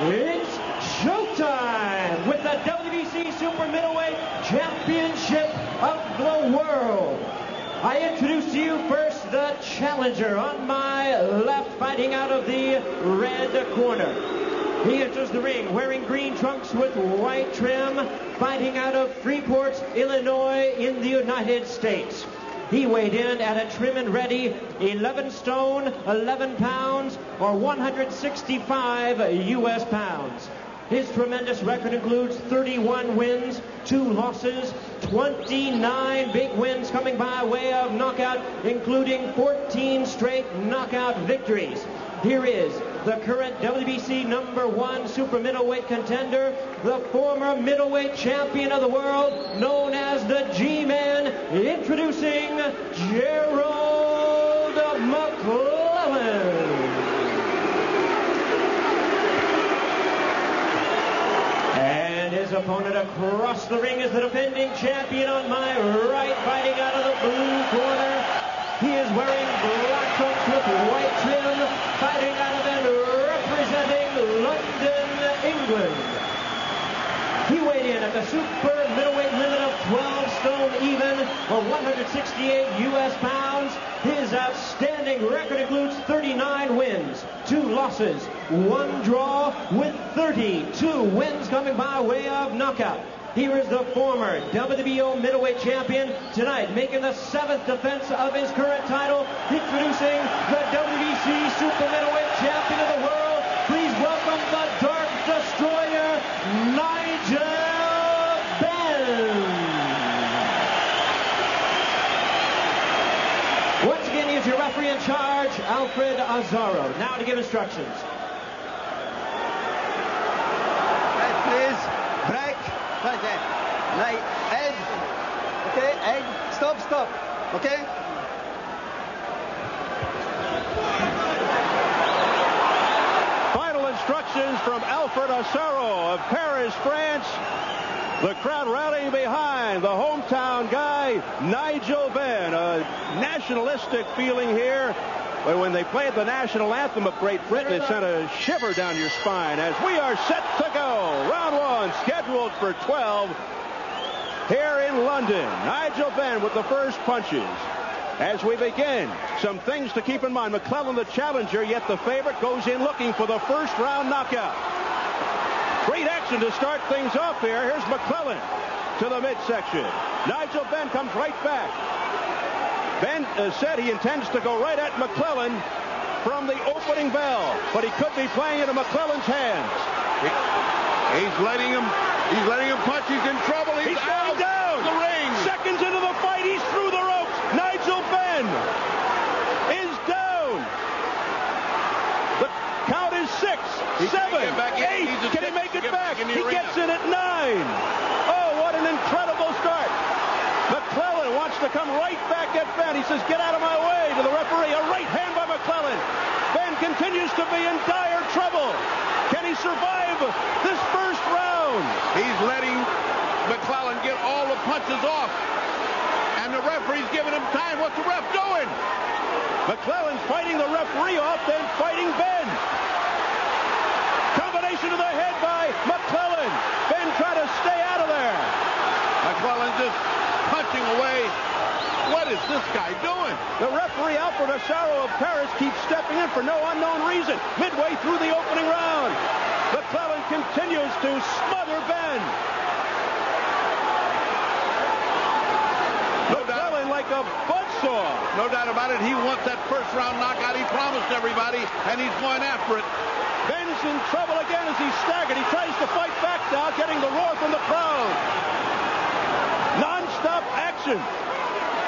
It's showtime with the WBC Super Middleweight Championship of the World. I introduce to you first the challenger on my left, fighting out of the red corner. He enters the ring wearing green trunks with white trim, fighting out of Freeport, Illinois in the United States. He weighed in at a trim and ready 11 stone, 11 pounds, or 165 U.S. pounds. His tremendous record includes 31 wins, 2 losses, 29 big wins coming by way of knockout, including 14 straight knockout victories. Here is the current WBC #1 super middleweight contender, the former middleweight champion of the world, known as the G-Man, introducing Gerald McClellan. And his opponent across the ring is the defending champion on my right, fighting out of the blue corner. He is wearing black trunks with white trim, fighting out of and representing London, England. He weighed in at the super middleweight limit of 12 stone even, or 168 U.S. pounds. His outstanding record includes 39 wins, 2 losses, 1 draw, with 32 wins coming by way of knockout. Here is the former WBO middleweight champion, tonight making the 7th defense of his current title, introducing the WBC super middleweight champion of the world. Please welcome the Dark Destroyer, Nigel Benn. Once again, he is your referee in charge, Alfred Azzaro. Now to give instructions. Right, please. Break. Right there. Right. Head. Okay. Head. Stop. Okay. Final instructions from Alfred Azzaro of Paris, France. The crowd rallying behind the hometown guy, Nigel Benn. A nationalistic feeling here. But when they played the national anthem of Great Britain, it sent a shiver down your spine as we are set to go. Round 1 scheduled for 12 here in London. Nigel Benn with the first punches. As we begin, some things to keep in mind. McClellan, the challenger, yet the favorite, goes in looking for the first round knockout. Great action to start things off here. Here's McClellan to the midsection. Nigel Benn comes right back. Benn said he intends to go right at McClellan from the opening bell, but he could be playing into McClellan's hands. He's letting him punch. He's in trouble. He's out down the ring. Seconds into the fight, he's through the ropes. Nigel Benn is down. The count is 6, 7, 8. Can he make it back? He gets in at 9. Oh, what an incredible start. McClellan wants to come right back at Benn. He says, get out of my way to the referee. A right hand by McClellan. Benn continues to be in dire trouble. Can he survive this first round? He's letting McClellan get all the punches off. And the referee's giving him time. What's the ref doing? McClellan's fighting the referee off, then fighting Benn. Combination to the head by McClellan. Benn trying to stay out of there. McClellan just punching away. What is this guy doing? The referee, Alfred Azzaro of Paris, keeps stepping in for no unknown reason. Midway through the opening round, McClellan continues to smother Benn. McClellan like a buzzsaw. No doubt about it. He wants that first round knockout. He promised everybody, and he's going after it. Benn's in trouble again as he's staggered. He tries to fight back now, getting the roar from the crowd. Non-stop action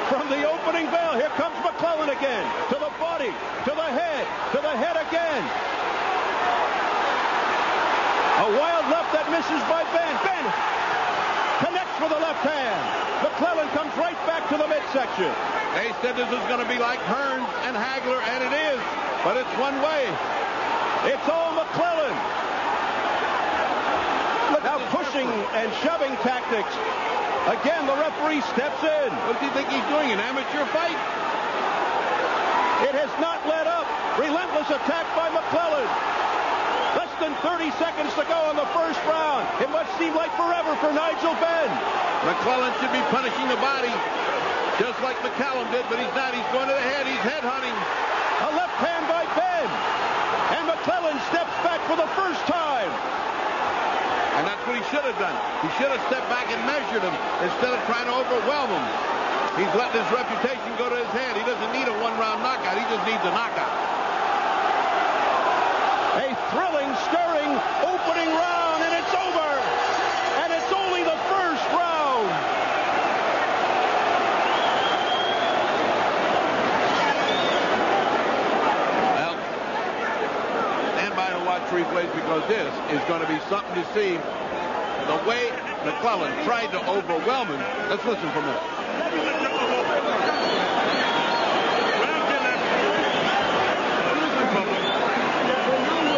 from the opening bell. Here comes McClellan again. To the body, to the head again. A wild left that misses by Benn. Benn connects for the left hand. McClellan comes right back to the midsection. They said this is going to be like Hearns and Hagler, and it is. But it's one way. It's all McClellan. Now pushing and shoving tactics. Again, the referee steps in. What does he think he's doing, an amateur fight? It has not let up. Relentless attack by McClellan. Less than 30 seconds to go in the first round. It must seem like forever for Nigel Benn. McClellan should be punishing the body, just like McCallum did, but he's not. He's going to the head. He's headhunting. A left hand by Benn. And McClellan steps back for the first time. And that's what he should have done. He should have stepped back and measured him instead of trying to overwhelm him. He's letting his reputation go to his head. He doesn't need a one-round knockout. He just needs a knockout. A thrilling, stirring opening round, and it's over. And it's only the first round. Well, stand by to watch replays because this is going to be something to see. The way McClellan tried to overwhelm him. Let's listen for a minute.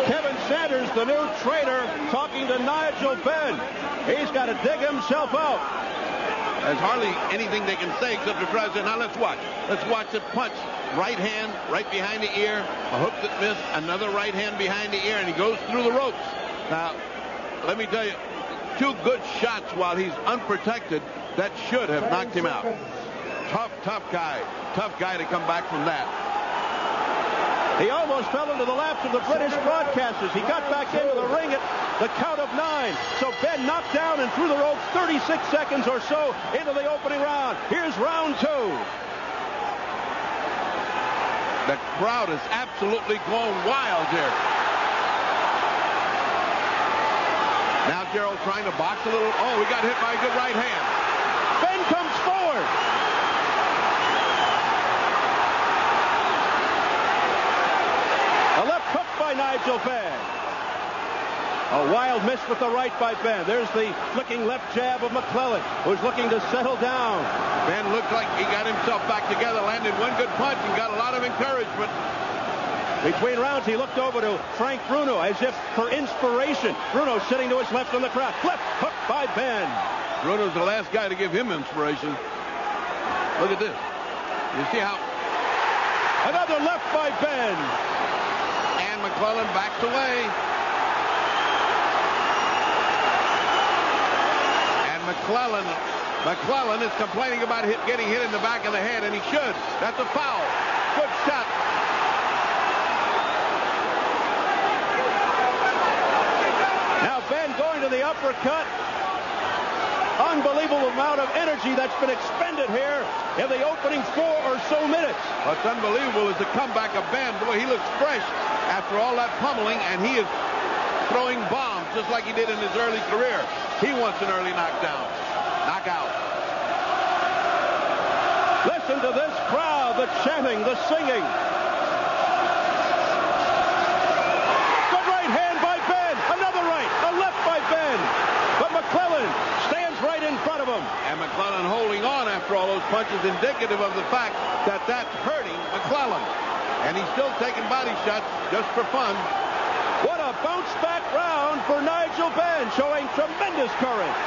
Kevin Sanders, the new trainer, talking to Nigel Benn. He's got to dig himself out. There's hardly anything they can say except to try to say, now let's watch. Let's watch it punch. Right hand, right behind the ear. A hook that missed. Another right hand behind the ear, and he goes through the ropes. Now, let me tell you, 2 good shots while he's unprotected. That should have knocked him out. Tough guy. Tough guy to come back from that. He almost fell into the laps of the British broadcasters. He got back into the ring at the count of 9. So Benn knocked down and through the ropes 36 seconds or so into the opening round. Here's round 2. The crowd is absolutely going wild here. Now Gerald trying to box a little. Oh, he got hit by a good right hand. Benn comes forward. A left hook by Nigel Benn. A wild miss with the right by Benn. There's the flicking left jab of McClellan, who's looking to settle down. Benn looked like he got himself back together, landed one good punch, and got a lot of encouragement. Between rounds, he looked over to Frank Bruno as if for inspiration. Bruno sitting to his left on the crowd. Left hook by Benn. Bruno's the last guy to give him inspiration. Look at this. You see how... Another left by Benn. And McClellan backs away. And McClellan is complaining about getting hit in the back of the head, and he should. That's a foul. Good shot. Now Benn going to the uppercut. Unbelievable amount of energy that's been expended here in the opening 4 or so minutes. What's unbelievable is the comeback of Benn. Boy, he looks fresh after all that pummeling, and he is throwing bombs just like he did in his early career. He wants an early knockout. Listen to this crowd, the chanting, the singing. Good right hand by Benn. Another right, a left by Benn. But McClellan stands right in front of him. And McClellan holding on after all those punches, indicative of the fact that that's hurting McClellan. And he's still taking body shots just for fun. What a bounce-back round for Nigel Benn, showing tremendous courage.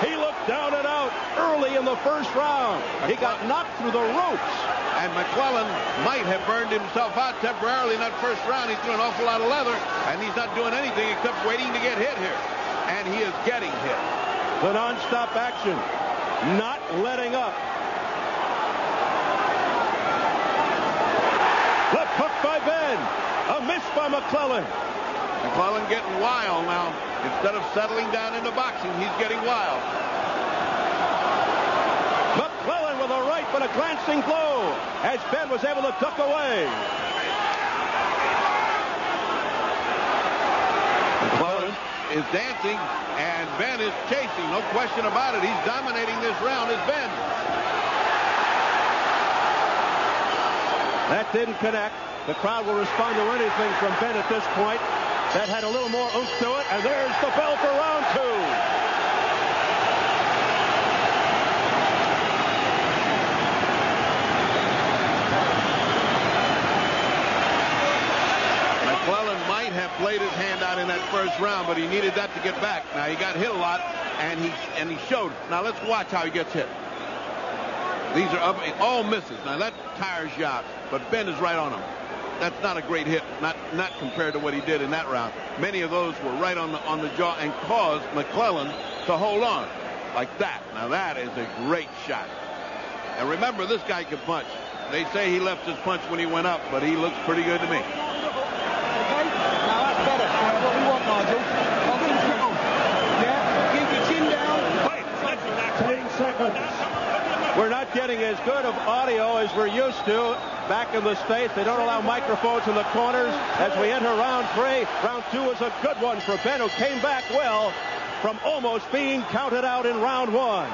He looked down and out early in the first round. He got knocked through the ropes. And McClellan might have burned himself out temporarily in that first round. He threw an awful lot of leather, and he's not doing anything except waiting to get hit here. And he is getting hit. The non-stop action, not letting up. Left hook by Benn. A miss by McClellan. McClellan getting wild now. Instead of settling down into boxing, he's getting wild. McClellan with a right, but a glancing blow as Benn was able to duck away. McClellan is dancing, and Benn is chasing. No question about it. He's dominating this round as Benn. That didn't connect. The crowd will respond to anything from Benn at this point. That had a little more oomph to it, and there's the bell for round 2. McClellan might have played his hand out in that first round, but he needed that to get back. Now, he got hit a lot, and he showed. Now, let's watch how he gets hit. These are up, all misses. Now, that tires you out, but Benn is right on him. that's not a great hit, not compared to what he did in that round. Many of those were right on the jaw and caused McClellan to hold on like that. Now that is a great shot. And remember, this guy can punch. They say he left his punch when he went up, but he looks pretty good to me. Okay, now that's better. That's what we want, Nigel. I'll give it on. Yeah, keep your chin down. 10 seconds. We're not getting as good of audio as we're used to back in the States. They don't allow microphones in the corners as we enter round 3. Round 2 was a good one for Benn, who came back well from almost being counted out in round 1.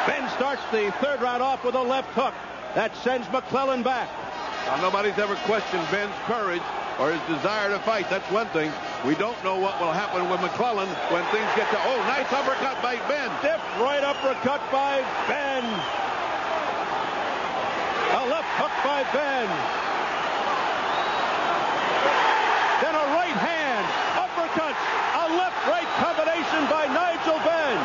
Benn starts the third round off with a left hook. That sends McClellan back. Now, nobody's ever questioned Benn's courage or his desire to fight. That's one thing. We don't know what will happen with McClellan when things get to... Oh, nice uppercut by Benn. Stiff right uppercut by Benn. A left hook by Benn. Then a right hand. Uppercuts. A left-right combination by Nigel Benn.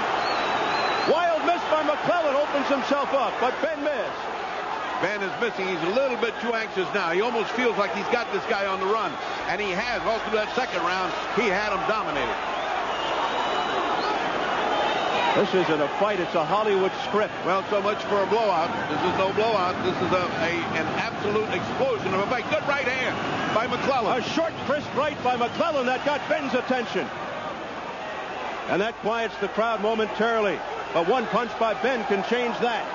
Wild miss by McClellan, opens himself up, but Benn missed. Benn is missing. He's a little bit too anxious now. He almost feels like he's got this guy on the run. And he has. All through that second round, he had him dominated. This isn't a fight. It's a Hollywood script. Well, so much for a blowout. This is no blowout. This is an absolute explosion of a fight. Good right hand by McClellan. A short, crisp right by McClellan that got Benn's attention. And that quiets the crowd momentarily. But one punch by Benn can change that.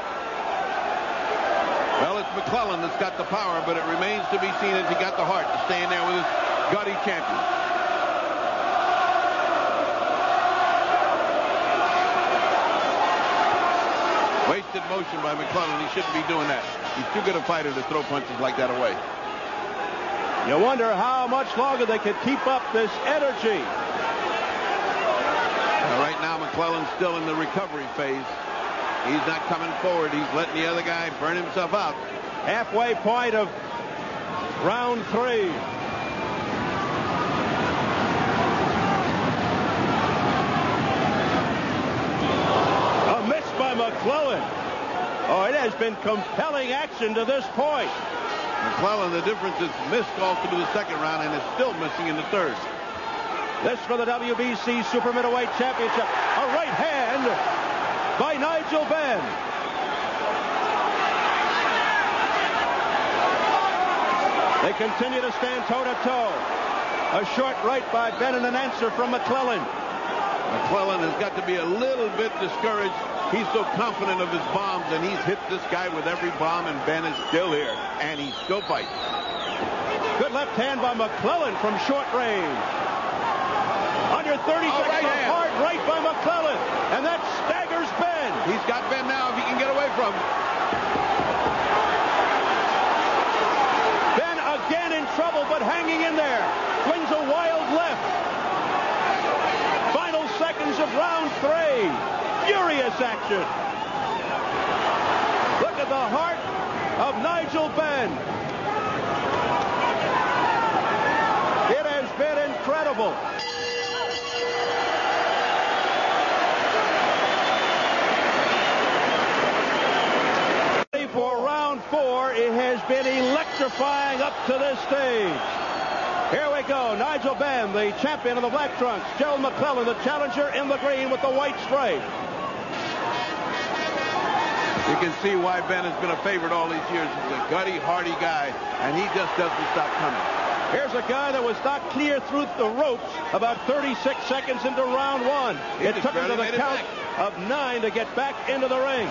Well, it's McClellan that's got the power, but it remains to be seen if he got the heart to stay in there with his gutty champion. Wasted motion by McClellan. He shouldn't be doing that. He's too good a fighter to throw punches like that away. You wonder how much longer they could keep up this energy. Right now, McClellan's still in the recovery phase. He's not coming forward. He's letting the other guy burn himself out. Halfway point of round 3. A miss by McClellan. Oh, it has been compelling action to this point. McClellan, the difference is missed all through the second round and is still missing in the third. This for the WBC Super Middleweight Championship. A right hand by Nigel Benn. They continue to stand toe-to-toe. A short right by Benn and an answer from McClellan. McClellan has got to be a little bit discouraged. He's so confident of his bombs, and he's hit this guy with every bomb, and Benn is still here, and he's still fighting. Good left hand by McClellan from short range. Under 30 seconds, right a hard right by McClellan, and that staggers Benn. He's got Benn now if he can get away from him. Benn again in trouble, but hanging in there. Swings a wild left. Final seconds of round 3. Furious action. Look at the heart of Nigel Benn. It has been incredible. For round 4, it has been electrifying up to this stage. Here we go. Nigel Benn, the champion of the black trunks. Gerald McClellan, the challenger in the green with the white stripe. You can see why Benn has been a favorite all these years. He's a gutty, hardy guy, and he just doesn't stop coming. Here's a guy that was not clear through the ropes about 36 seconds into round 1. It took him to the count of 9 to get back into the ring.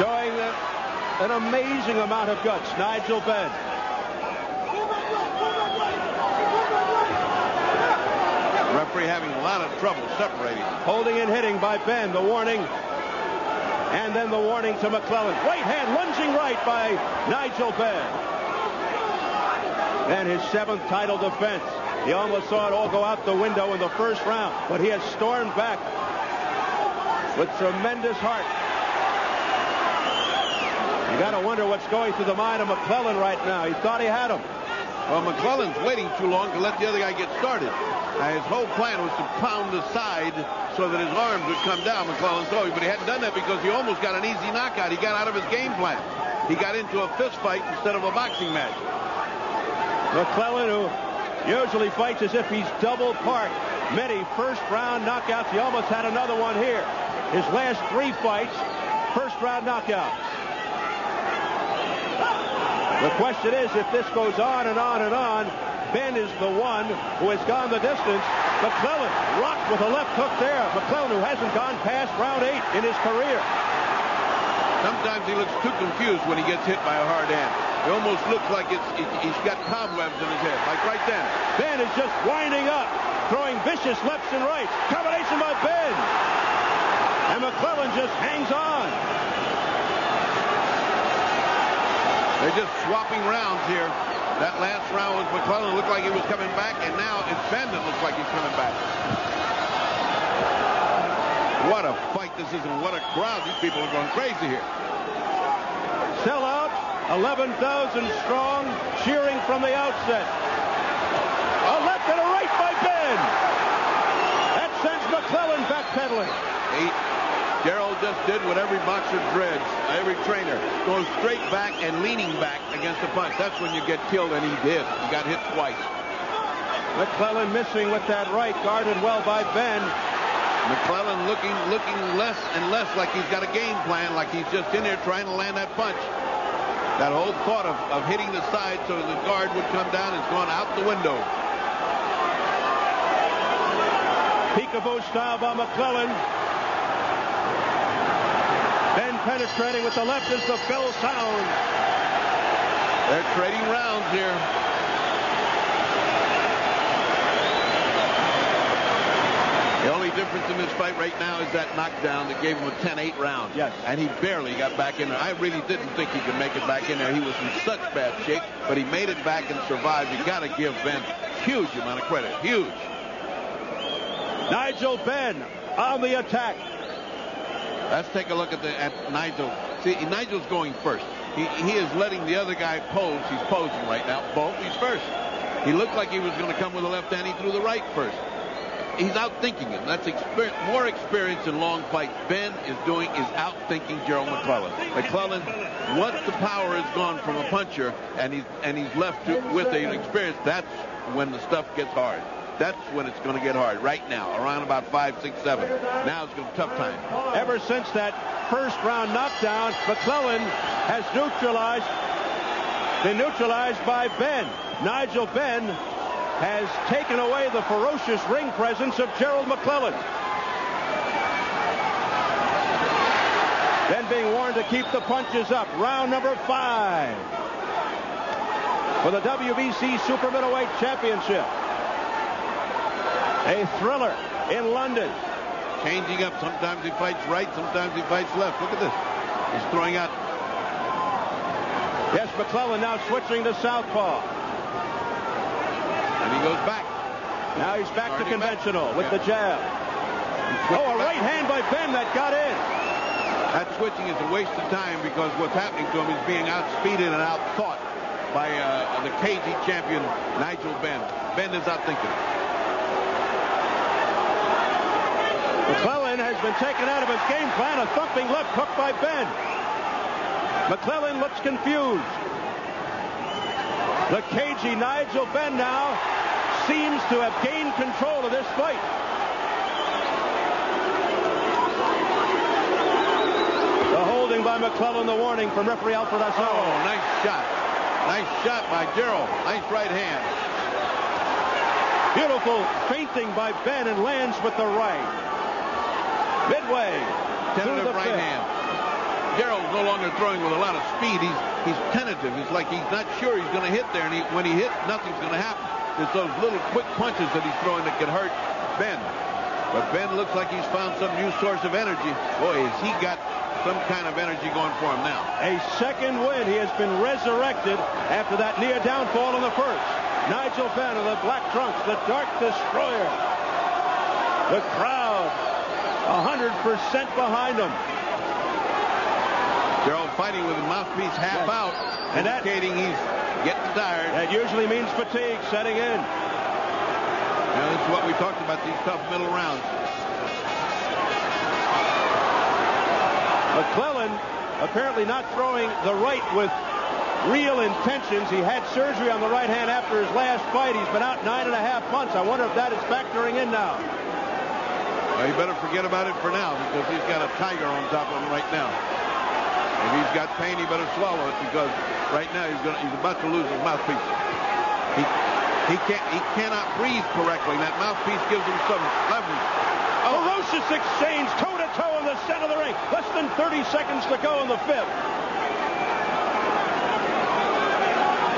Showing an amazing amount of guts, Nigel Benn. Referee having a lot of trouble separating. Holding and hitting by Benn, the warning. And then the warning to McClellan. Right hand, lunging right by Nigel Benn. And his 7th title defense. He almost saw it all go out the window in the first round, but he has stormed back with tremendous heart. You got to wonder what's going through the mind of McClellan right now. He thought he had him. Well, McClellan's waiting too long to let the other guy get started. His whole plan was to pound the side so that his arms would come down, McClellan thought, but he hadn't done that because he almost got an easy knockout. He got out of his game plan. He got into a fist fight instead of a boxing match. McClellan, who usually fights as if he's double parked. Many first-round knockouts. He almost had another one here. His last 3 fights, first-round knockouts. The question is, if this goes on and on and on, Benn is the one who has gone the distance. McClellan rocked with a left hook there. McClellan, who hasn't gone past round 8 in his career. Sometimes he looks too confused when he gets hit by a hard hand. It almost looks like he's got cobwebs in his head, like right then. Benn is just winding up, throwing vicious lefts and rights. Combination by Benn. And McClellan just hangs on. They're just swapping rounds here. That last round was McClellan looked like he was coming back, and now it's Benn that looks like he's coming back. What a fight this is, and what a crowd. These people are going crazy here. Sellout, 11,000 strong, cheering from the outset. A left and a right by Benn. That sends McClellan backpedaling. Gerald just did what every boxer dreads, every trainer. Goes straight back and leaning back against the punch. That's when you get killed, and he did. He got hit twice. McClellan missing with that right, guarded well by Benn. McClellan looking less and less like he's got a game plan, like he's just in there trying to land that punch. That whole thought of hitting the side so the guard would come down has gone out the window. Peekaboo style by McClellan. Benn penetrating with the left as the bell sounds. They're trading rounds here. The only difference in this fight right now is that knockdown that gave him a 10-8 round. Yes. And he barely got back in there. I really didn't think he could make it back in there. He was in such bad shape, but he made it back and survived. You got to give Benn huge amount of credit. Huge. Nigel Benn on the attack. Let's take a look at Nigel. See, Nigel's going first. He is letting the other guy pose. He's posing right now. Boom, he's first. He looked like he was going to come with the left hand. He threw the right first. He's outthinking him. That's more experience in long fights. Benn is outthinking Gerald McClellan. McClellan, once the power is gone from a puncher and he's left with an experience, that's when the stuff gets hard. That's when it's going to get hard. Right now, around about 5, 6, 7. Now it's going to be a tough time. Ever since that first round knockdown, McClellan has been neutralized by Benn. Nigel Benn has taken away the ferocious ring presence of Gerald McClellan. Benn being warned to keep the punches up. Round number 5 for the WBC Super Middleweight Championship. A thriller in London. Changing up. Sometimes he fights right, sometimes he fights left. Look at this. He's throwing out. Yes, McClellan now switching to southpaw. And he goes back. Now he's back to conventional with the jab. Oh, a right hand by Benn that got in. That switching is a waste of time because what's happening to him is being outspeeded and outthought by the cagey champion, Nigel Benn. Benn is outthinking. McClellan has been taken out of his game plan. A thumping left hook by Benn. McClellan looks confused. The cagey Nigel Benn now seems to have gained control of this fight. The holding by McClellan, the warning from referee Alfred Asaro. Oh, nice shot. Nice shot by Gerald. Nice right hand. Beautiful feinting by Benn and lands with the right. Midway. Tentative right hand. Gerald's no longer throwing with a lot of speed. He's tentative. He's like he's not sure he's going to hit there. And when he hits, nothing's going to happen. It's those little quick punches that he's throwing that can hurt Benn. But Benn looks like he's found some new source of energy. Boy, has he got some kind of energy going for him now. A second win. He has been resurrected after that near downfall in the first. Nigel Benn of the Black Trunks, the Dark Destroyer. The crowd 100% behind him. Gerald fighting with the mouthpiece half out, and indicating he's getting tired. That usually means fatigue setting in. Yeah, this is what we talked about, these tough middle rounds. McClellan apparently not throwing the right with real intentions. He had surgery on the right hand after his last fight. He's been out 9.5 months. I wonder if that is factoring in now. Well, you better forget about it for now, because he's got a tiger on top of him right now. If he's got pain, he better swallow it, because right now he's about to lose his mouthpiece. He cannot breathe correctly, and that mouthpiece gives him some leverage. Ferocious exchange, toe-to-toe in the center of the ring. Less than 30 seconds to go in the fifth.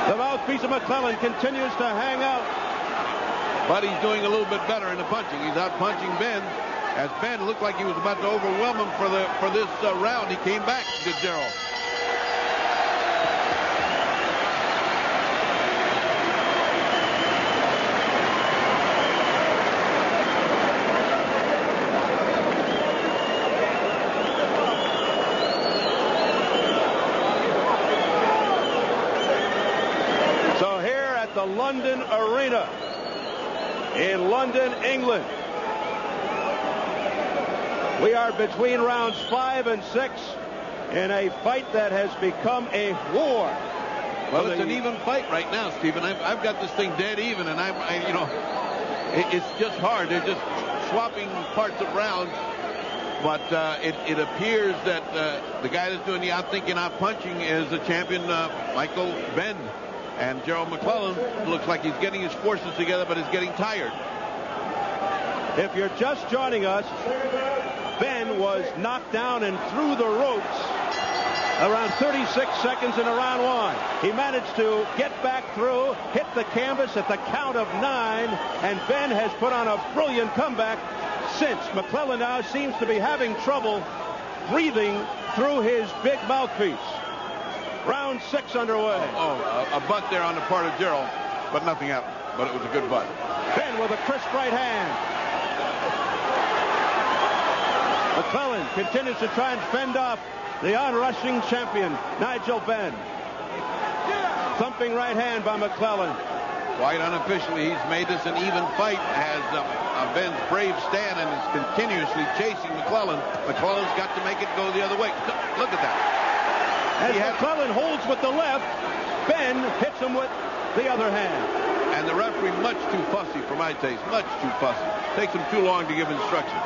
The mouthpiece of McClellan continues to hang out. But he's doing a little bit better in the punching. He's out punching Benn. As Benn looked like he was about to overwhelm him for this round, he came back to Gerald. The London Arena in London, England. We are between rounds 5 and 6 in a fight that has become a war. Well, it's an even fight right now, Stephen. I've got this thing dead even, and it's just hard. They're just swapping parts of rounds. But it appears that the guy that's doing the out-thinking, out-punching is the champion, Michael Benn. And Gerald McClellan looks like he's getting his forces together, but is getting tired. If you're just joining us, Benn was knocked down and through the ropes around 36 seconds into round 1. He managed to get back through, hit the canvas at the count of 9, and Benn has put on a brilliant comeback since. McClellan now seems to be having trouble breathing through his big mouthpiece. Round 6 underway. A butt there on the part of Gerald, but nothing happened. But it was a good butt. Benn with a crisp right hand. McClellan continues to try and fend off the onrushing champion, Nigel Benn. Thumping right hand by McClellan. Quite unofficially, he's made this an even fight as Benn's brave stand and is continuously chasing McClellan. McClellan's got to make it go the other way. Look at that. As McClellan holds with the left, Benn hits him with the other hand. And the referee much too fussy for my taste. Much too fussy. Takes him too long to give instructions.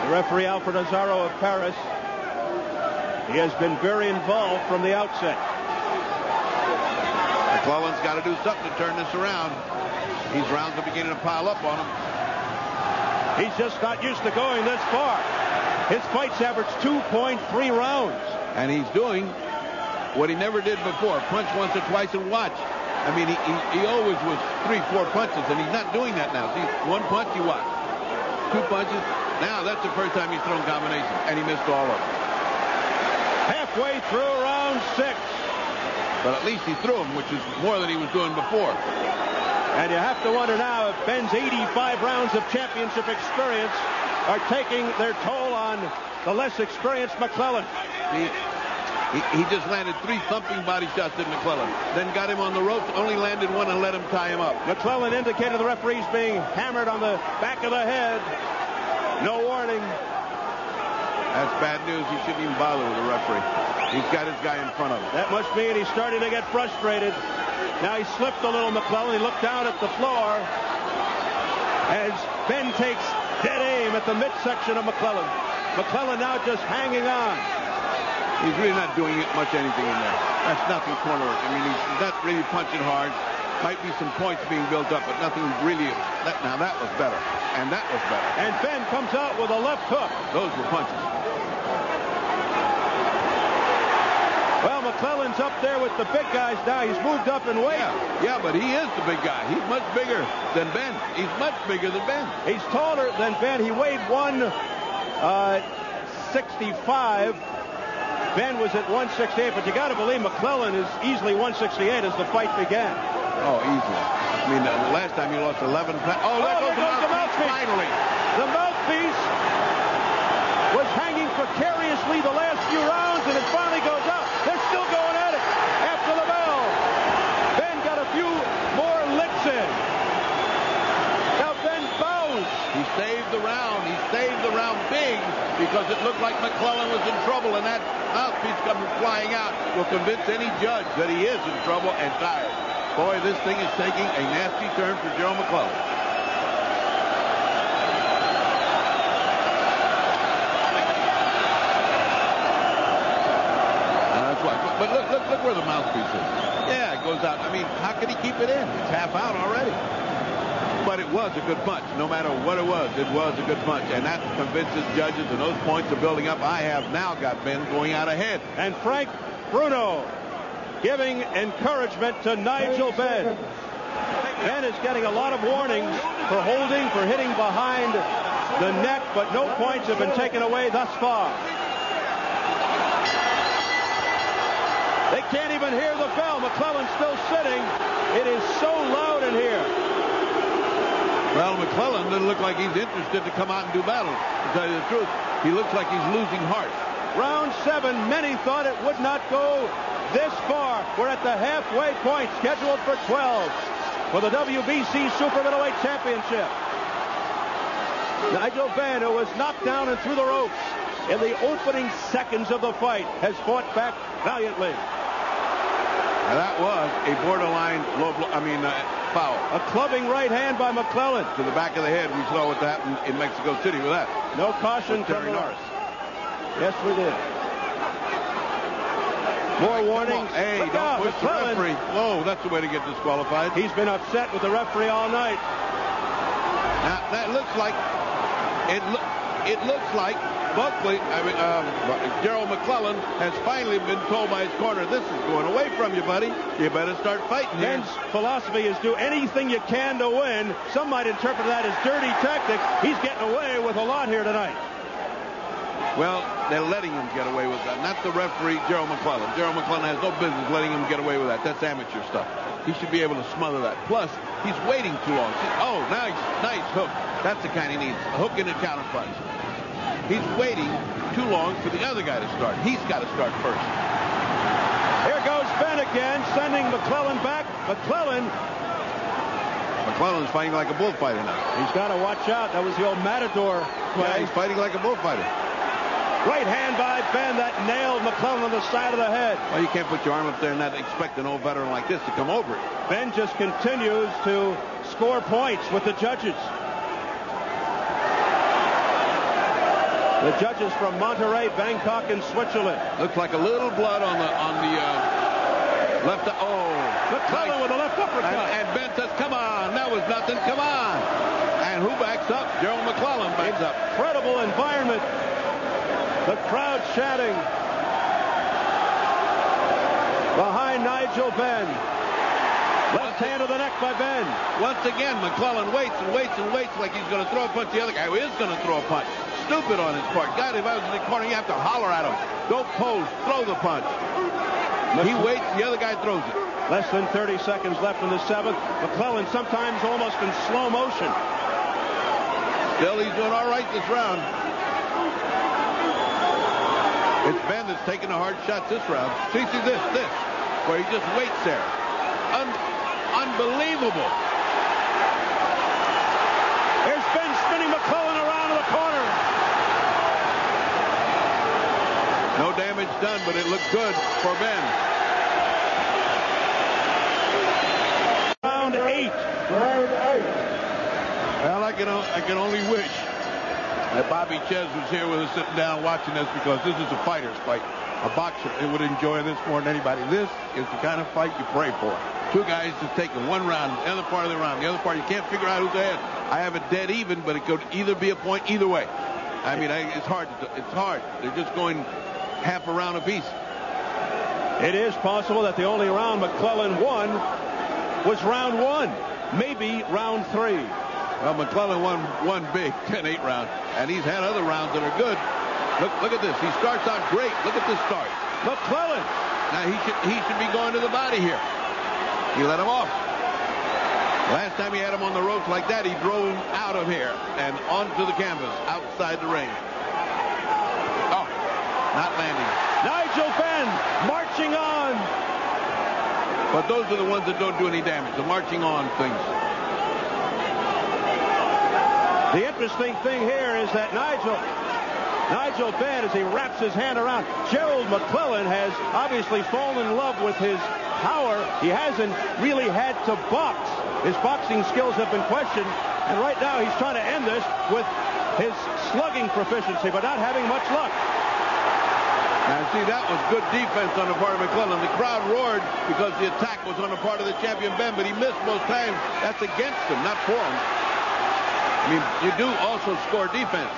The referee, Alfred Azaro of Paris, he has been very involved from the outset. McClellan's got to do something to turn this around. These rounds are beginning to pile up on him. He's just not used to going this far. His fights average 2.3 rounds. And he's doing what he never did before. Punch once or twice and watch. I mean, he always was 3-4 punches, and he's not doing that now. See, one punch, you watch. 2 punches. Now, that's the first time he's thrown combinations, and he missed all of them. Halfway through round 6. But at least he threw him, which is more than he was doing before. And you have to wonder now if Benn's 85 rounds of championship experience are taking their toll on the less experienced McClellan. He just landed 3 thumping body shots at McClellan. Then got him on the ropes, only landed 1 and let him tie him up. McClellan indicated the referee's being hammered on the back of the head. No warning. That's bad news. He shouldn't even bother with the referee. He's got his guy in front of him. That must mean he's starting to get frustrated. Now he slipped a little, McClellan. He looked down at the floor as Benn takes dead aim at the midsection of McClellan. McClellan now just hanging on. He's really not doing much anything in there. That's nothing corner work. I mean, he's not really punching hard. Might be some points being built up, but nothing really. Now that was better. And that was better. And Benn comes out with a left hook. Those were punches. Well, McClellan's up there with the big guys now. He's moved up in weight. Yeah, but he is the big guy. He's much bigger than Benn. He's much bigger than Benn. He's taller than Benn. He weighed 165. Benn was at 168, but you got to believe McClellan is easily 168 as the fight began. Oh, easily. I mean, the last time he lost 11 pounds. Oh, there goes the mouthpiece. Finally. The mouthpiece was hanging precariously the last few rounds, and it finally goes out. They're still going at it after the bell. because it looked like McClellan was in trouble, and that mouthpiece coming flying out will convince any judge that he is in trouble and tired. Boy, this thing is taking a nasty turn for Gerald McClellan. But look where the mouthpiece is. Yeah, it goes out. I mean, how could he keep it in? It's half out already. But it was a good punch. No matter what it was a good punch. And that convinces judges, and those points are building up. I have now got Benn going out ahead. And Frank Bruno giving encouragement to Nigel Benn. Benn is getting a lot of warnings for holding, for hitting behind the neck, but no points have been taken away thus far. They can't even hear the bell. McClellan's still sitting. It is so loud in here. Well, McClellan doesn't look like he's interested to come out and do battle. To tell you the truth, he looks like he's losing heart. Round 7, many thought it would not go this far. We're at the halfway point, scheduled for 12 for the WBC Super Middleweight Championship. Nigel Benn, who was knocked down and through the ropes in the opening seconds of the fight, has fought back valiantly. Now that was a borderline foul. A clubbing right hand by McClellan to the back of the head. We saw what happened in Mexico City with that. No caution from Norris. Yes, we did. More warnings. Hey, don't push the referee. Whoa, that's the way to get disqualified. He's been upset with the referee all night. Now that looks like Gerald McClellan has finally been told by his corner, this is going away from you, buddy. You better start fighting here. Benn's philosophy is do anything you can to win. Some might interpret that as dirty tactics. He's getting away with a lot here tonight. Well, they're letting him get away with that. Not the referee, Gerald McClellan. Gerald McClellan has no business letting him get away with that. That's amateur stuff. He should be able to smother that. Plus, he's waiting too long. Oh, nice hook. That's the kind he needs. A hook in a counter punch. He's waiting too long for the other guy to start. He's got to start first. Here goes Benn again, sending McClellan back. McClellan's fighting like a bullfighter now. He's got to watch out. That was the old Matador play. Yeah, he's fighting like a bullfighter. Right hand by Benn that nailed McClellan on the side of the head. Well, you can't put your arm up there and not expect an old veteran like this to come over it. Benn just continues to score points with the judges. The judges from Monterrey, Bangkok, and Switzerland. Looks like a little blood on the left. McClellan with a left uppercut. And Benn says, "Come on, that was nothing. Come on." And who backs up? Gerald McClellan backs up. Incredible environment. The crowd chanting behind Nigel Benn. Left hand to the neck by Benn. Once again, McClellan waits like he's going to throw a punch. The other guy who is going to throw a punch. Stupid on his part. God, if I was in the corner, you have to holler at him. Don't pose. Throw the punch. He waits. The other guy throws it. Less than 30 seconds left in the 7th. McClellan sometimes almost in slow motion. Still, he's doing all right this round. It's Benn that's taking the hard shots this round. See this, where he just waits there. Unbelievable. Here's Benn spinning McClellan around in the corner. No damage done, but it looked good for Benn. Round 8. Well, I can only wish that Bobby Ches was here with us sitting down watching this, because this is a fighter's fight. A boxer would enjoy this more than anybody. This is the kind of fight you pray for. Two guys just taking one round, the other part of the round. The other part, you can't figure out who's ahead. I have it dead even, but it could either be a point either way. I mean, it's hard. It's hard. They're just going half a round apiece. It is possible that the only round McClellan won was round 1, maybe round 3. Well, McClellan won one big 10-8 round, and he's had other rounds that are good. Look at this. He starts out great. Look at this start. McClellan. Now he should be going to the body here. He let him off. Last time he had him on the ropes like that, he drove him out of here and onto the canvas outside the ring. Oh, not landing. Nigel Benn marching on. But those are the ones that don't do any damage. The marching on things. The interesting thing here is that Nigel Nigel Benn, as he wraps his hand around. Gerald McClellan has obviously fallen in love with his power. He hasn't really had to box. His boxing skills have been questioned, and right now he's trying to end this with his slugging proficiency, but not having much luck. Now, see, that was good defense on the part of McClellan. The crowd roared because the attack was on the part of the champion Benn, but he missed most times. That's against him, not for him. I mean, you do also score defense.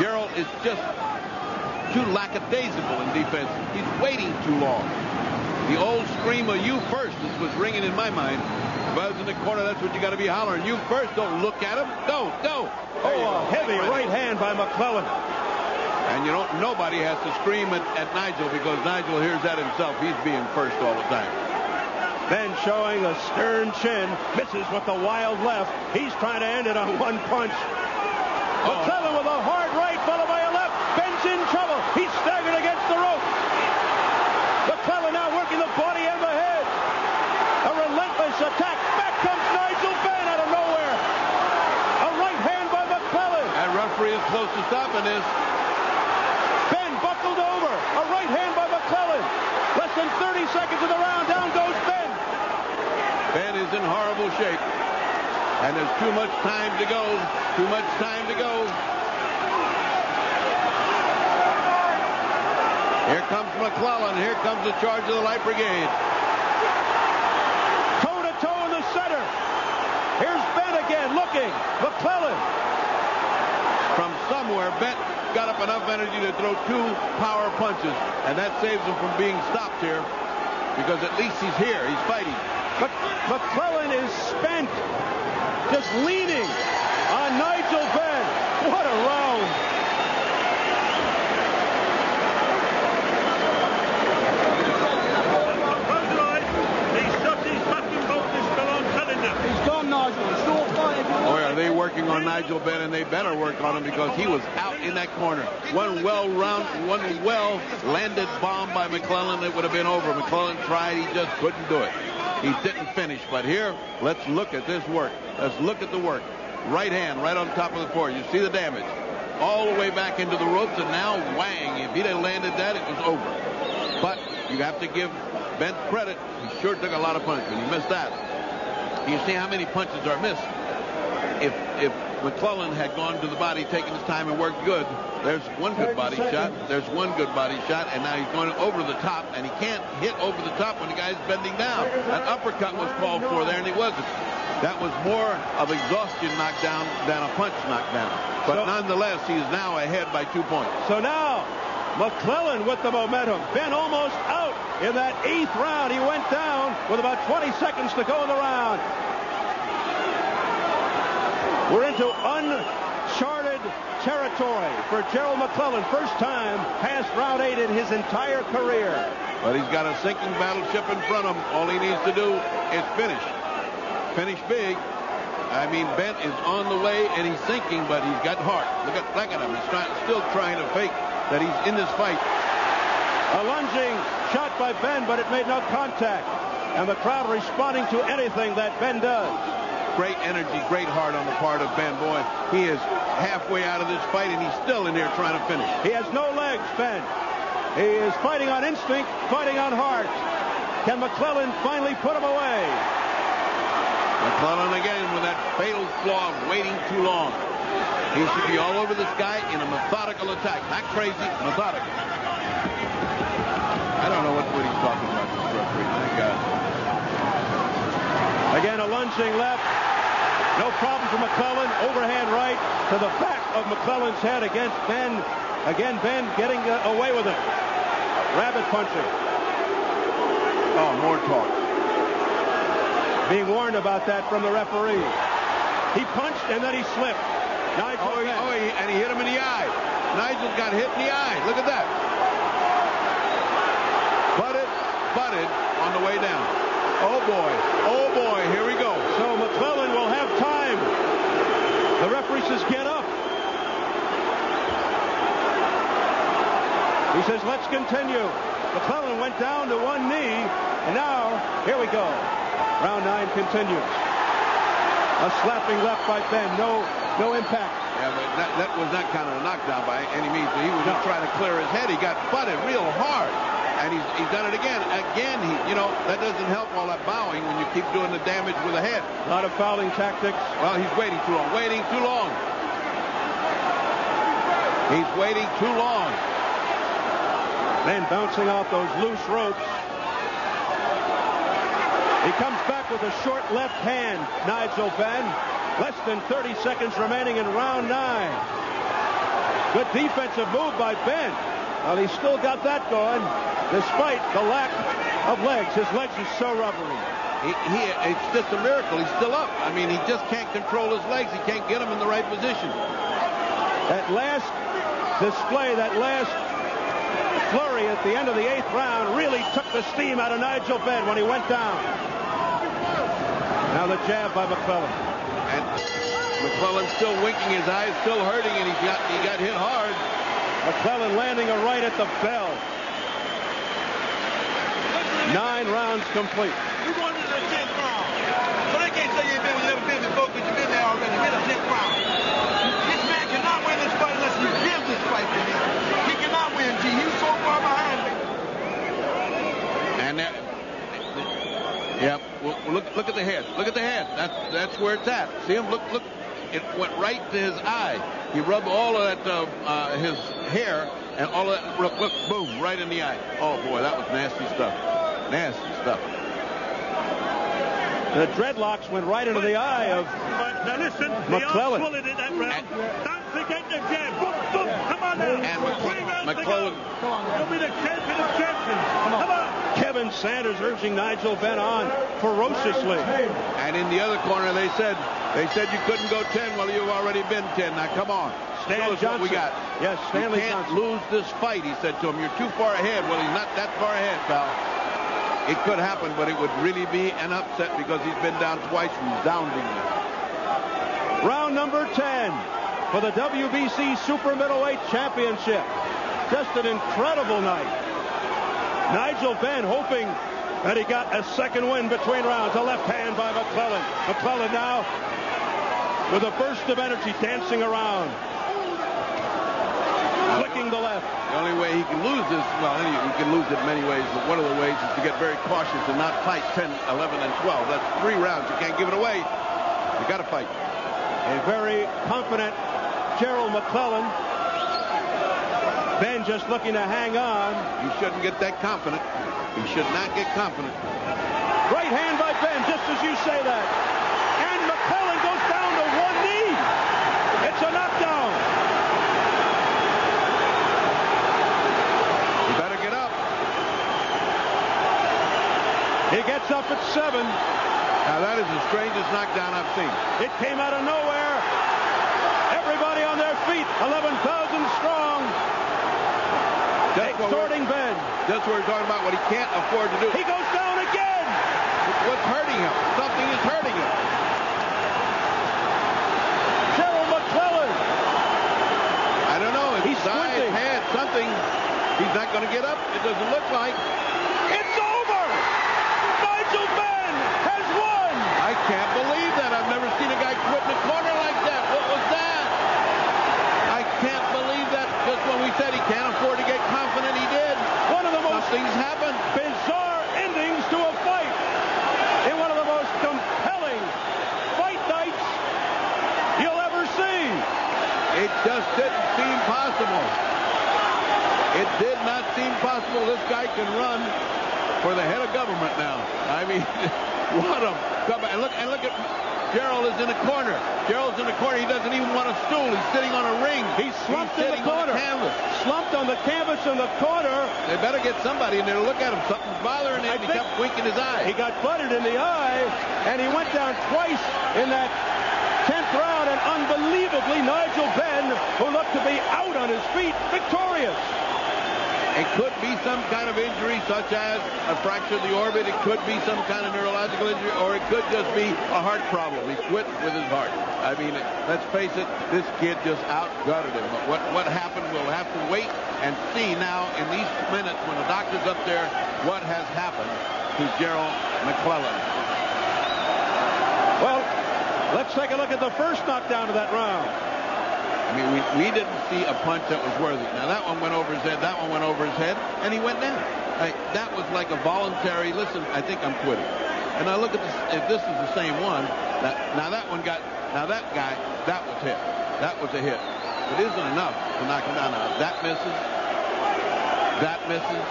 Gerald is just too lackadaisical in defense. He's waiting too long. The old scream of "you first" was ringing in my mind. If I was in the corner, that's what you got to be hollering. You first. Don't look at him. Go. Oh, a heavy right hand by McClellan. And you don't. Nobody has to scream at Nigel because Nigel hears that himself. He's being first all the time. Benn showing a stern chin, misses with the wild left. He's trying to end it on one punch. McClellan with a hard right, followed by a left. Benn's in trouble. He's staggered against the rope. McClellan now working the body and the head. A relentless attack. Back comes Nigel Benn out of nowhere. A right hand by McClellan. That referee is close to stopping this. Benn buckled over. A right hand by McClellan. Less than 30 seconds of the round. Down goes Benn. Benn is in horrible shape. And there's too much time to go. Too much time to go. Here comes McClellan. Here comes the charge of the Light Brigade. Toe-to-toe in the center. Here's Benn again looking. McClellan. From somewhere, Benn got up enough energy to throw two power punches. And that saves him from being stopped here. Because at least he's here. He's fighting. But McClellan is spent. Just leaning on Nigel Benn. What a round. He's gone, Nigel. Still fighting. Boy, are they working on Nigel Benn, and they better work on him because he was out in that corner. One well-landed bomb by McClellan, it would have been over. McClellan tried, he just couldn't do it. He didn't finish, but here, let's look at this work. Let's look at the work. Right hand, right on top of the floor. You see the damage. All the way back into the ropes, and now whang. If he'd have landed that, it was over. But you have to give Benn credit. He sure took a lot of punches. He missed that. You see how many punches are missed. If McClellan had gone to the body, taken his time and worked good, there's one good body shot. There's one good body shot, and now he's going over the top, and he can't hit over the top when the guy's bending down. An uppercut was called for there, and he wasn't. That was more of exhaustion knockdown than a punch knockdown. But nonetheless, he's now ahead by 2 points. So now, McClellan with the momentum. Benn almost out in that 8th round. He went down with about 20 seconds to go in the round. We're into uncharted territory for Gerald McClellan. First time past round 8 in his entire career. But he's got a sinking battleship in front of him. All he needs to do is finish. Finish big. I mean, Benn is on the way, and he's sinking, but he's got heart. Look at him. He's still trying to fake that he's in this fight. A lunging shot by Benn, but it made no contact. And the crowd responding to anything that Benn does. Great energy, great heart on the part of Benn. Boy, he is halfway out of this fight, and he's still in there trying to finish. He has no legs, Benn. He is fighting on instinct, fighting on heart. Can McClellan finally put him away? McClellan again with that fatal flaw of waiting too long. He should be all over this guy in a methodical attack. Not crazy, methodical. I don't know what he's talking about, this referee. Thank God. Again, a lunging left. No problem for McClellan. Overhand right to the back of McClellan's head against Benn. Again, Benn getting away with it. Rabbit punching. Oh, more talk. Being warned about that from the referee. He punched and then he slipped. Nigel and he hit him in the eye. Nigel got hit in the eye. Look at that. Butted on the way down. Oh boy, here we go. So McClellan will have time. The referee says, get up. He says, let's continue. McClellan went down to one knee, and now, here we go. Round 9 continues. A slapping left by Benn. No No impact. Yeah, but that was not kind of a knockdown by any means. He was just trying to clear his head. He got butted real hard. And he's done it again. Again, that doesn't help all that bowing when you keep doing the damage with the head. A lot of fouling tactics. Well, he's waiting too long. Waiting too long. He's waiting too long. Then bouncing off those loose ropes. He comes back with a short left hand, Nigel Benn. Less than 30 seconds remaining in round 9. Good defensive move by Benn. Well, he's still got that going, despite the lack of legs. His legs are so rubbery. It's just a miracle. He's still up. I mean, he just can't control his legs. He can't get them in the right position. That last display, that last flurry at the end of the 8th round really took the steam out of Nigel Benn when he went down. Now the jab by McClellan. And McClellan's still winking, his eyes still hurting, and he got hit hard. McClellan landing a right at the bell. 9 rounds complete. You going to the 10th round. So they can't say you ain't been when you ever been before because you've been there already. We're the 10th round. This man cannot win this fight unless you give this fight to him. He cannot win, G. He's so far behind me. And well, look at the head. Look at the head. That's where it's at. See him? Look. It went right to his eye. He rubbed all of that, his hair, and all of that, look, boom, right in the eye. Oh, boy, that was nasty stuff. Nasty stuff. The dreadlocks went right into the eye of Now listen, McClellan. they all swallowed it that round. Don't forget the jab. Boom, boom. Come on now. And McClellan. You'll be the champion of champions. Come on. Kevin Sanders urging Nigel Benn on ferociously. And in the other corner, they said you couldn't go 10. Well, you've already been 10. Now, come on. Stan Show us what we got. Yes, Stanley You can't Johnson. lose this fight, he said to him. You're too far ahead. Well, he's not that far ahead, pal. It could happen, but it would really be an upset because he's been down twice resoundingly. Round number 10 for the WBC Super Middleweight Championship. Just an incredible night. Nigel Benn hoping that he got a second win between rounds. A left hand by McClellan. McClellan now with a burst of energy dancing around. Flicking the left. The only way he can lose this, well, he can lose it many ways, but one of the ways is to get very cautious and not fight 10, 11, and 12. That's 3 rounds. You can't give it away. You got to fight. A very confident Gerald McClellan. Benn just looking to hang on. You shouldn't get that confident. You should not get confident. Right hand by Benn, just as you say that. And McClellan goes down to one knee. It's a knockdown. You better get up. He gets up at 7. Now, that is the strangest knockdown I've seen. It came out of nowhere. Everybody on their feet, 11,000 strong. Exhorting Benn. That's what we're talking about, what he can't afford to do. He goes down again. What's hurting him? Something is hurting him. Gerald McClellan. I don't know. He's His eyes, squinting. head, something. He's not going to get up. It doesn't look like. It's over. Nigel Benn has won. I can't believe that. I've never seen a guy quit in a corner like that. What was that? I can't believe that. Just when we said he can't afford to get confident, he did. One of the most Something's happened. bizarre endings to a fight in one of the most compelling fight nights you'll ever see. It just didn't seem possible. It did not seem possible. This guy can run for the head of government now. I mean, what a comeback. And look at Gerald is in the corner. Gerald's in the corner. He doesn't even want a stool. He's sitting on a ring. He's slumped in the sitting corner. on the canvas. Slumped on the canvas in the corner. They better get somebody in there to look at him. Something's bothering him. He kept winking his eye. He got butted in the eye, and he went down twice in that 10th round, and unbelievably, Nigel Benn, who looked to be out on his feet, victorious. It could be some kind of injury, such as a fracture of the orbit. It could be some kind of neurological injury, or it could just be a heart problem. He quit with his heart. I mean, let's face it, this kid just outgutted him. But what happened, we'll have to wait and see now in these minutes when the doctor's up there what has happened to Gerald McClellan. Well, Let's take a look at the first knockdown of that round. I mean, we didn't see a punch that was worthy. Now, that one went over his head, that one went over his head, and he went down. That was like a voluntary, listen, I think I'm quitting. And I look at this, if this is the same one, now that one got, now that guy, that was hit. That was a hit. It isn't enough to knock him down. Now, that misses. That misses.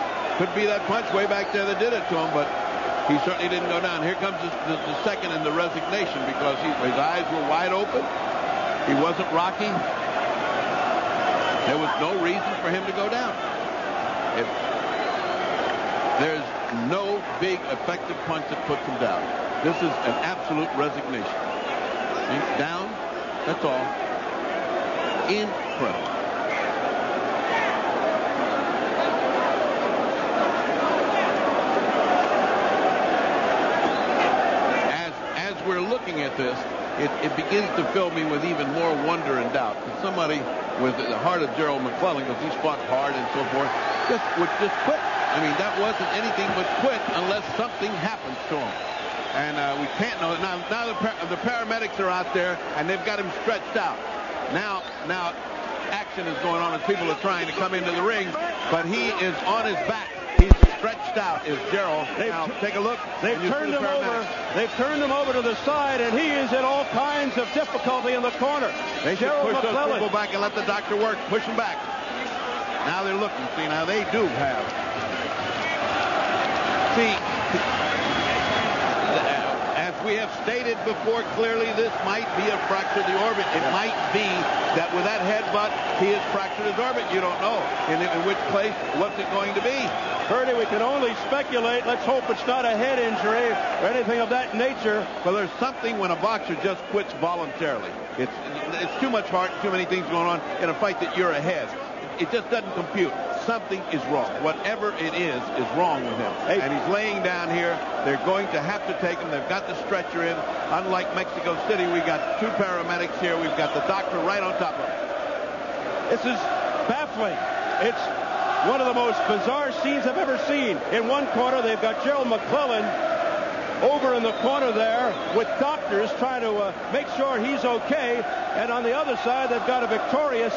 Could be that punch way back there that did it to him, but he certainly didn't go down. Here comes the second in the resignation because his eyes were wide open. He wasn't rocking. There was no reason for him to go down. There's no big effective punch that puts him down. This is an absolute resignation. He's down. That's all. Incredible. As we're looking at this, it begins to fill me with even more wonder and doubt. That somebody with the heart of Gerald McClellan, because he's fought hard and so forth, would just quit. I mean, that wasn't anything but quit unless something happens to him. And we can't know. Now the paramedics are out there, and they've got him stretched out. Now action is going on, and people are trying to come into the ring, but he is on his back. He's stretched out, is Gerald. Now, take a look. They've turned him over. They've turned him over to the side, and he is in all kinds of difficulty in the corner. They should Gerald push McClellan. those people back and let the doctor work. Push them back. Now they're looking. See, now they do have. See, as we have stated before, clearly this might be a fracture of the orbit. It might be that with that headbutt, he has fractured his orbit. You don't know. In which place, what's it going to be? Bertie, we can only speculate. Let's hope it's not a head injury or anything of that nature. Well, there's something when a boxer just quits voluntarily. It's too much heart, too many things going on in a fight that you're ahead. It just doesn't compute. Something is wrong. Whatever it is wrong with him. Hey. And he's laying down here. They're going to have to take him. They've got the stretcher in. Unlike Mexico City, we got two paramedics here. We've got the doctor right on top of him. This is baffling. It's one of the most bizarre scenes I've ever seen. In one corner, they've got Gerald McClellan over in the corner there with doctors trying to make sure he's okay. And on the other side, they've got a victorious,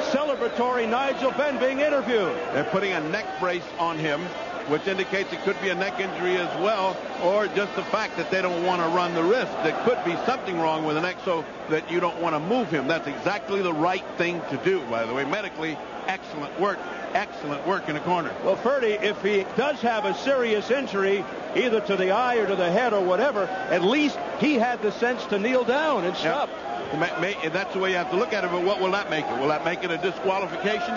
celebratory Nigel Benn being interviewed. They're putting a neck brace on him, which indicates it could be a neck injury as well, or just the fact that they don't want to run the risk. There could be something wrong with the neck so that you don't want to move him. That's exactly the right thing to do, by the way. Medically, excellent work. Excellent work in the corner. Well, Ferdy, if he does have a serious injury, either to the eye or to the head or whatever, at least he had the sense to kneel down and stop. Yep. That's the way you have to look at it, but what will that make it? Will that make it a disqualification?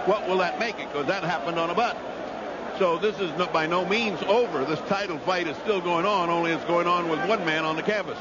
What will that make it? Because that happened on a butt. So this is by no means over. This title fight is still going on, only it's going on with one man on the canvas.